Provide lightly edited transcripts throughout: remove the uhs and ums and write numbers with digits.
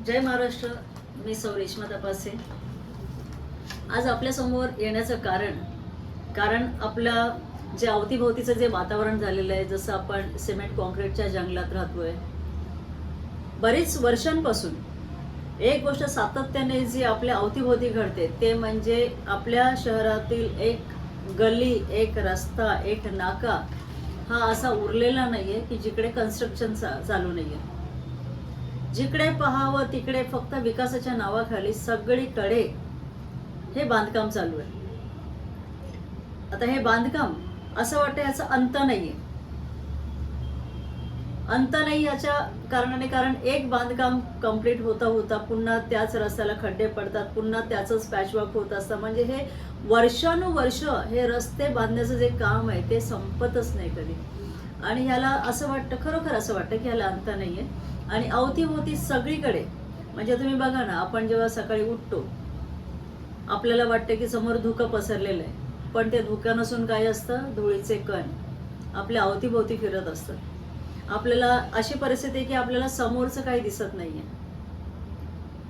जय महाराष्ट्र. मी सौ रेश्मा तपासे. आज आपल्यासमोर येण्याचं कारण आपल्या जे अवतीभोवतीचं जे वातावरण झालेलं आहे, जसं आपण सिमेंट कॉन्क्रीटच्या जंगलात राहतोय बरीच वर्षांपासून. एक गोष्ट सातत्याने जी आपल्या अवतीभोवती घडते ते म्हणजे आपल्या शहरातील एक गल्ली, एक रस्ता, एक नाका हा असा उरलेला नाहीये की जिकडे कन्स्ट्रक्शन चालू नाहीये. जिकडे पहावं तिकडे फक्त विकासाच्या नावाखाली सगळीकडे हे बांधकाम चालू आहे. आता हे बांधकाम असं वाटतं याचा अंत नाही याच्या कारणाने, कारण एक बांधकाम कंप्लीट होता होता पुन्हा त्याच रस्त्याला खड्डे पडतात, पुन्हा त्याचंच पॅचवर्क होत असतं. म्हणजे हे वर्षानुवर्ष हे रस्ते बांधण्याचं जे काम आहे ते संपतच नाही कधी. आणि ह्याला असं वाटतं, खरोखर असं वाटतं की ह्याला अंत नाहीये. आणि अवतीभोवती सगळीकडे म्हणजे तुम्ही बघा ना, आपण जेव्हा सकाळी उठतो आपल्याला वाटतं की समोर धुकं पसरलेलं आहे, पण ते धुकं नसून काय असतं, धुळीचे कण आपल्या अवतीभोवती फिरत असतं. आपल्याला अशी परिस्थिती आहे की आपल्याला समोरचं काही दिसत नाहीये.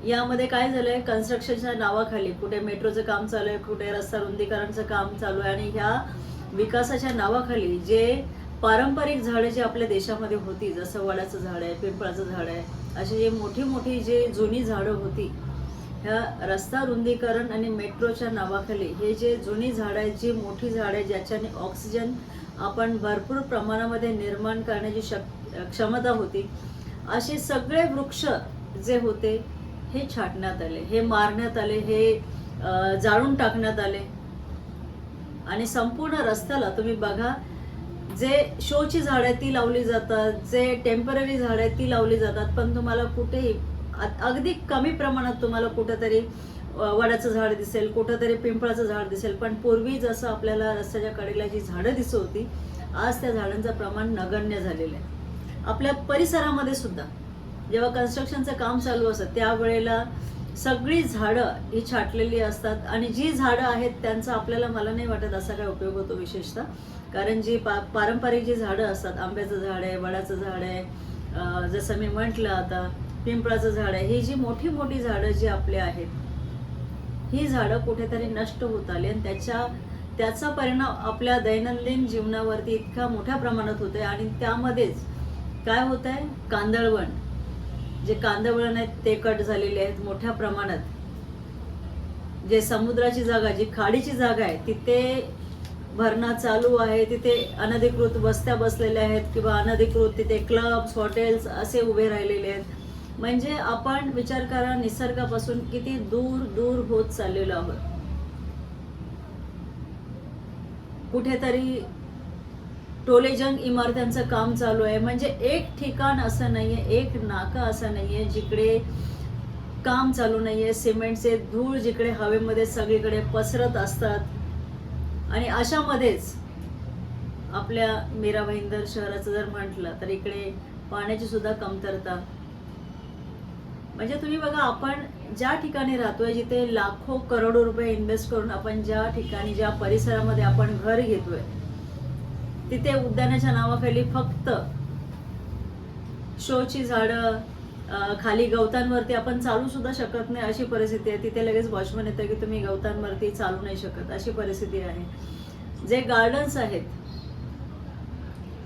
यामध्ये काय झालंय, कन्स्ट्रक्शनच्या नावाखाली कुठे मेट्रोचं काम चालू आहे, कुठे रस्ता रुंदीकरणाचं काम चालू आहे. आणि ह्या विकासाच्या नावाखाली जे पारंपरिक झाडं जी आपल्या देशामध्ये होती, जसं वडाचं झाड आहे, पिंपळाचं झाड आहे, अशी जे मोठी मोठी जे जुनी झाडं होती, ह्या रस्ता रुंदीकरण आणि मेट्रोच्या नावाखाली हे जे जुनी झाडं आहेत, जी मोठी झाडं आहेत, ज्याच्याने ऑक्सिजन आपण भरपूर प्रमाणामध्ये निर्माण करण्याची क्षमता होती, असे सगळे वृक्ष जे होते हे छाटण्यात आले, हे मारण्यात आले, हे जाळून टाकण्यात आले. आणि संपूर्ण रस्त्याला तुम्ही बघा, जे शोची झाडं आहेत ती लावली जातात, जे टेम्पररी झाडं आहेत ती लावली जातात, पण तुम्हाला कुठेही अगदी कमी प्रमाणात तुम्हाला कुठंतरी वडाचं झाड दिसेल, कुठंतरी पिंपळाचं झाड दिसेल. पण पूर्वी जसं आपल्याला रस्त्याच्या कडेला जी झाडं दिसत होती, आज त्या झाडांचं प्रमाण नगण्य झालेलं आहे. आपल्या परिसरामध्ये सुद्धा जेव्हा कन्स्ट्रक्शनचं काम चालू असतं त्यावेळेला सगळी झाडं ही छाटलेली असतात. आणि जी झाडं आहेत त्यांचा आपल्याला, मला नाही वाटत असा काय उपयोग होतो विशेषतः. कारण जी पारंपरिक जी झाडं असतात, आंब्याचं झाड आहे, वडाचं झाड आहे, जसं मी म्हटलं आता पिंपळाचं झाड आहे, ही जी मोठी मोठी झाडं जी आपली आहेत, ही झाडं कुठेतरी नष्ट होत आली. आणि त्याचा परिणाम आपल्या दैनंदिन जीवनावरती इतका मोठ्या प्रमाणात होतोय. आणि त्यामध्येच काय होत आहे, कांदळवन, जे कांदळवन आहेत ते कट झालेले आहेत मोठ्या प्रमाणात. जे समुद्राची जागा, जी खाडीची जागा आहे, तिथे भरणा चालू आहे, तिथे अनधिकृत वस्त्या बसलेल्या आहेत किंवा अनधिकृत तिथे क्लब्स, हॉटेल्स असे उभे राहिलेले आहेत. म्हणजे आपण विचार करा, निसर्गापासून किती दूर दूर होत चाललेलो आहोत. कुठेतरी टोलेजंग इमारत्यांचं काम चालू आहे. म्हणजे एक ठिकाण असं नाहीये, एक नाका असं नाहीये जिकडे काम चालू नाहीये. सिमेंटचे धूळ जिकडे हवेमध्ये सगळीकडे पसरत असतात. आणि अशामध्येच आपल्या मीरा भाईंदर शहराचं जर म्हटलं तर इकडे पाण्याची सुद्धा कमतरता. म्हणजे तुम्ही बघा, आपण ज्या ठिकाणी राहतोय, जिथे लाखो करोडो रुपये इन्व्हेस्ट करून आपण ज्या ठिकाणी, ज्या परिसरामध्ये आपण घर घेतोय, तिथे उद्यानाच्या नावाखाली फक्त शोची झाडं, खाली गवतांवरती आपण चालू सुद्धा शकत नाही अशी परिस्थिती आहे. तिथे लगेच वॉचमन येतं की तुम्ही गवतांवरती चालू नाही शकत, अशी परिस्थिती आहे. जे गार्डन्स आहेत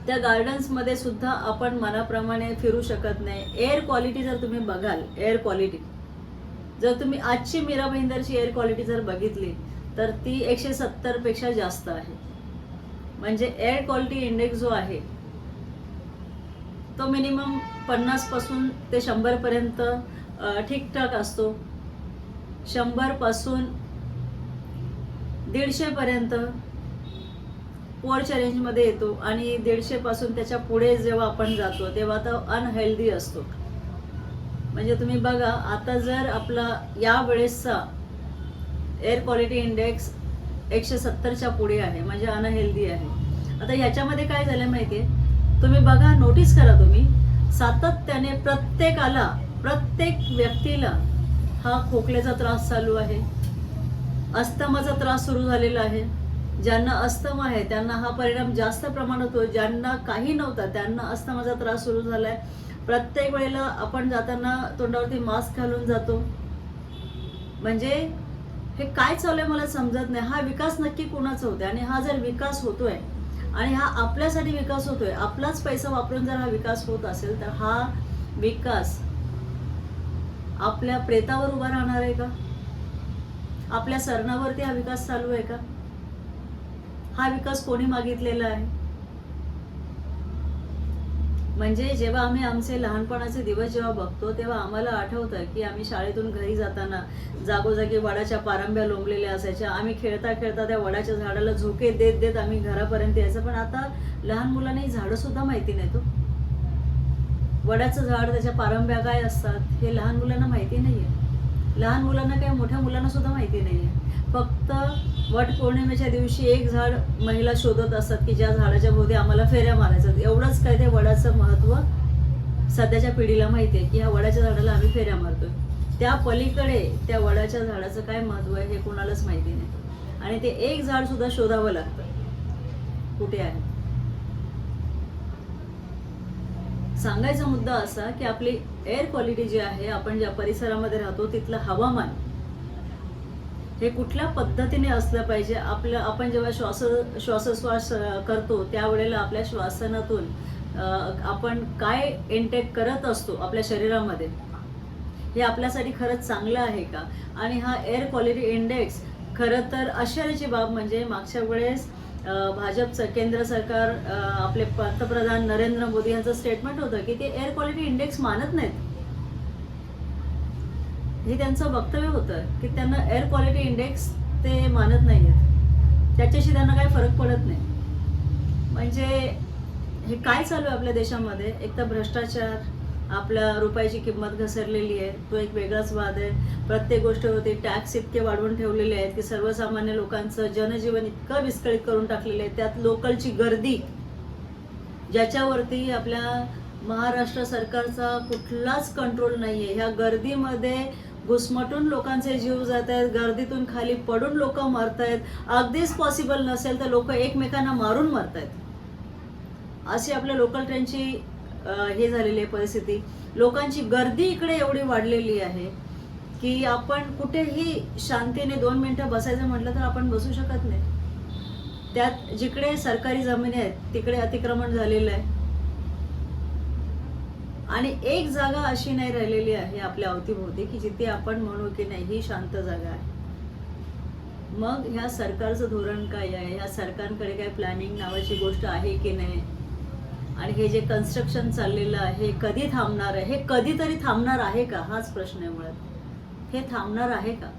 त्या गार्डन्समध्ये सुद्धा आपण मनाप्रमाणे फिरू शकत नाही. एअर क्वालिटी जर तुम्ही बघाल, एअर क्वालिटी जर तुम्ही आजची मीरा भाईंदरची एअर क्वालिटी जर बघितली तर ती 170 पेक्षा जास्त आहे. म्हणजे एअर क्वालिटी इंडेक्स जो आहे तो मिनिमम 50 पासून ते 100 पर्यंत ठीकठाक असतो. 100 पासून 150 पर्यंत पोरच्या रेंजमध्ये येतो. आणि 150 पासून त्याच्या पुढे जेव्हा आपण जातो तेव्हा तो अनहेल्दी असतो. म्हणजे तुम्ही बघा, आता जर आपला या वेळेसचा एअर क्वालिटी इंडेक्स 170च्या पुढे आहे, म्हणजे अनहेल्दी आहे. आता ह्याच्यामध्ये काय झालं माहिती आहे, तुम्ही बघा, नोटीस करा तुम्ही, सातत्याने प्रत्येक व्यक्तीला हा खोकल्याचा त्रास चालू आहे, अस्थमाचा त्रास सुरू झालेला आहे. ज्यांना अस्थमा आहे त्यांना हा परिणाम जास्त प्रमाणात होतो. ज्यांना काही नव्हता त्यांना अस्थमाचा त्रास सुरू झालाय. प्रत्येक वेळेला आपण जाताना तोंडावरती मास्क घालून जातो. म्हणजे हे काय चालू आहे मला समजत नाही. हा विकास नक्की कोणाचा होतोय? आणि हा जर विकास होतोय आणि हा आपल्यासाठी विकास होतोय, आपलाच पैसा वापरून जर हा विकास होत असेल, तर हा विकास आपल्या प्रेतावर उभा राहणार आहे का? आपल्या सरणावरती हा विकास चालू आहे का? हा विकास कोणी मागितलेला आहे? म्हणजे जेव्हा आम्ही आमचे लहानपणाचे दिवस जेव्हा बघतो, तेव्हा आम्हाला आठवतं की आम्ही शाळेतून घरी जाताना जागोजागी वडाच्या पारंब्या लोंबलेल्या असायच्या. आम्ही खेळता खेळता त्या वडाच्या झाडाला झोके देत देत आम्ही घरापर्यंत यायचं. पण आता लहान मुलांना ही झाडं सुद्धा माहिती नाहीत. वडाचं झाड, त्याच्या पारंब्या काय असतात हे लहान मुलांना माहिती नाहीये. लहान मुलांना काय, मोठ्या मुलांना सुद्धा माहिती नाहीये. फक्त वट पौर्णिमेच्या दिवशी एक झाड महिला शोधत असतात की ज्या झाडाच्या भोवती आम्हाला फेऱ्या मारायचं. एवढंच काय ते वडाचं महत्त्व सध्याच्या पिढीला माहिती आहे की ह्या वडाच्या झाडाला आम्ही फेऱ्या मारतोय. त्या पलीकडे त्या वडाच्या झाडाचं काय महत्त्व आहे हे कोणालाच माहिती नाही. आणि ते एक झाड सुद्धा शोधावं लागतं कुठे आहे. सांगायचा मुद्दा असा की आपली एअर क्वालिटी जी आहे, आपण ज्या परिसरामध्ये राहतो तिथलं हवामान हे कुठल्या पद्धतीने असलं पाहिजे. आपण जेव्हा श्वासोश्वास करतो त्यावेळेला आपल्या श्वासनातून आपण काय इनटेक करत असतो आपल्या शरीरामध्ये, हे आपल्यासाठी खरंच चांगलं आहे का? आणि हा एअर क्वालिटी इंडेक्स खरं तर आश्चर्याची बाब म्हणजे मागच्या वेळेस भाजपचं केंद्र सरकार, आपले पंतप्रधान नरेंद्र मोदी यांचं स्टेटमेंट होतं की ते एअर क्वालिटी इंडेक्स मानत नाहीत. हे त्यांचं वक्तव्य होतं की त्यांना एअर क्वालिटी इंडेक्स ते मानत नाही आहेत, त्याच्याशी त्यांना काही फरक पडत नाही. म्हणजे हे काय चालू आहे आपल्या देशामध्ये? एक तर भ्रष्टाचार, आपल्या रुपयाची किंमत घसरलेली आहे, तो एक वेगळाच वाद आहे. प्रत्येक गोष्टीवरती टॅक्स इतके वाढवून ठेवलेले आहेत की सर्वसामान्य लोकांचं जनजीवन इतकं विस्कळीत करून टाकलेलं आहे. त्यात लोकलची गर्दी, ज्याच्यावरती आपल्या महाराष्ट्र सरकारचा कुठलाच कंट्रोल नाही आहे. ह्या गर्दीमध्ये घुसमटून लोकांचे जीव जात आहेत, गर्दीतून खाली पडून लोक मरत आहेत. अगदीच पॉसिबल नसेल तर लोक एकमेकांना मारून मरत आहेत. अशी आपल्या लोकल ट्रेनची हे झालेली आहे परिस्थिती. लोकांची गर्दी इकडे एवढी वाढलेली आहे की आपण कुठेही शांतीने 2 मिनिटं बसायचं म्हटलं तर आपण बसू शकत नाही. त्यात जिकडे सरकारी जमिनी आहेत तिकडे अतिक्रमण झालेलं आहे. आणि एक जागा अशी नाही राहिलेली आहे आपल्या अवतीभोवती की जिथे आपण म्हणू की नाही ही शांत जागा आहे. मग ह्या सरकारचं धोरण काय आहे? ह्या सरकारकडे काय प्लॅनिंग नावाची गोष्ट आहे की नाही? आणि हे जे कन्स्ट्रक्शन चाललेलं आहे कधी थांबणार आहे? हे कधीतरी थांबणार आहे का? हाच प्रश्न आहे मुळात. हे थांबणार आहे का?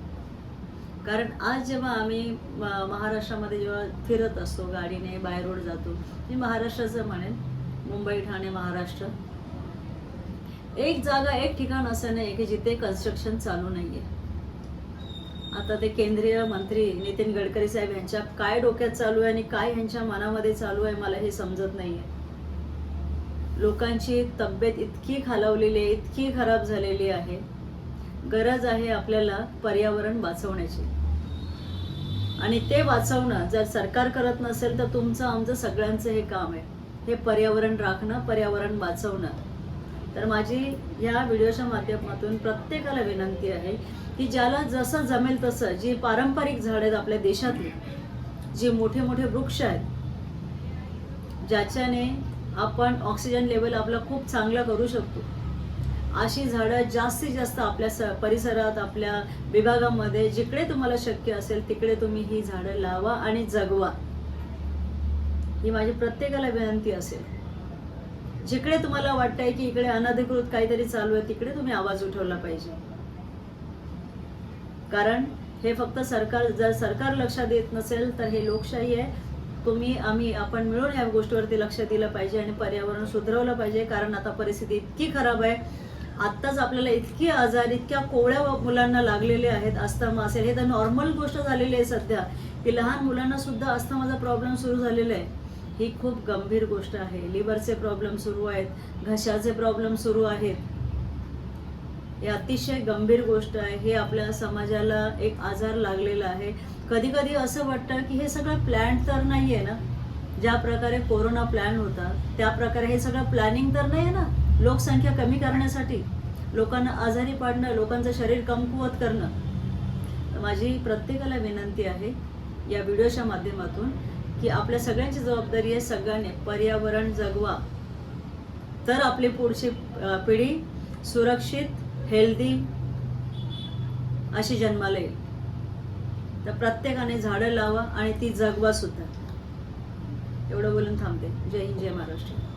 कारण आज जेव्हा आम्ही महाराष्ट्रामध्ये जेव्हा फिरत असतो गाडीने, बाय रोड जातो, मी महाराष्ट्राचं म्हणेन, मुंबई, ठाणे, महाराष्ट्र, एक जागा, एक ठिकाण असं नाही की जिथे कन्स्ट्रक्शन चालू नाहीये. आता ते केंद्रीय मंत्री नितीन गडकरी साहेब यांच्या काय डोक्यात चालू आहे आणि काय यांच्या मनामध्ये चालू आहे मला हे समजत नाहीये. लोकांची तब्येत इतकी खालावलेली आहे, इतकी खराब झालेली आहे. गरज आहे आपल्याला पर्यावरण वाचवण्याची. आणि ते वाचवणं जर सरकार करत नसेल तर तुमचं आमचं सगळ्यांचं हे काम आहे, हे पर्यावरण राखणं, पर्यावरण वाचवणं. तर माझी ह्या व्हिडिओच्या माध्यमातून प्रत्येकाला विनंती आहे की ज्याला जसं जमेल तसं, जी पारंपरिक झाडं आहेत आपल्या देशातली, जी मोठे मोठे वृक्ष आहेत, ज्याच्याने आपण ऑक्सिजन लेवल आपला खूप चांगला करू शकतो, अशी झाडं जास्तीत जास्त आपल्या परिसरात, आपल्या विभागामध्ये जिकडे तुम्हाला शक्य असेल तिकडे तुम्ही ही झाडं लावा आणि जगवा. ही माझी प्रत्येकाला विनंती असेल. जिकडे तुम्हाला वाटतंय की इकडे अनधिकृत काहीतरी चालू आहे तिकडे तुम्ही आवाज उठवला पाहिजे. कारण हे फक्त सरकार, जर सरकार लक्ष देत नसेल तर हे लोकशाही आहे. आपण मिळून या गोष्टीवरती लक्ष दिलं पाहिजे आणि पर्यावरण सुधारवलं पाहिजे. कारण आता परिस्थिती इतकी खराब आहे. आत्ताच आपल्याला इतकी आजार, इतक्या कोवळ्या मुलांना लागलेले आहेत. अस्थमा असेल, हे तर नॉर्मल गोष्ट झालेली आहे सध्या की लहान मुलांना सुद्धा अस्थमाचा प्रॉब्लेम सुरू झालेला आहे. ही खूप गंभीर गोष्ट आहे. लिव्हरचे प्रॉब्लेम सुरू आहेत, घशाचे प्रॉब्लेम सुरू आहेत. हे अतिशय गंभीर गोष्ट आहे. हे आपल्या समाजाला एक आजार लागलेला आहे. कधी कधी असं वाटतं की हे सगळं प्लॅन तर नाही आहे ना. ज्या प्रकारे कोरोना प्लॅन होता त्या प्रकारे हे सगळं प्लॅनिंग तर नाही आहे ना. लोकसंख्या कमी करण्यासाठी, लोकांना आजारी पाडणं, लोकांचं शरीर कमकुवत करणं. तर माझी प्रत्येकाला विनंती आहे या व्हिडिओच्या माध्यमातून की आपल्या सगळ्यांची जबाबदारी आहे, सगळ्यांनी पर्यावरण जगवा, तर आपली पुढची पिढी सुरक्षित, हेल्दी अशी जन्माला येईल. तर प्रत्येकाने झाडं लावा आणि ती जगवा सुद्धा. एवढं बोलून थांबते. जय हिंद, जय महाराष्ट्र.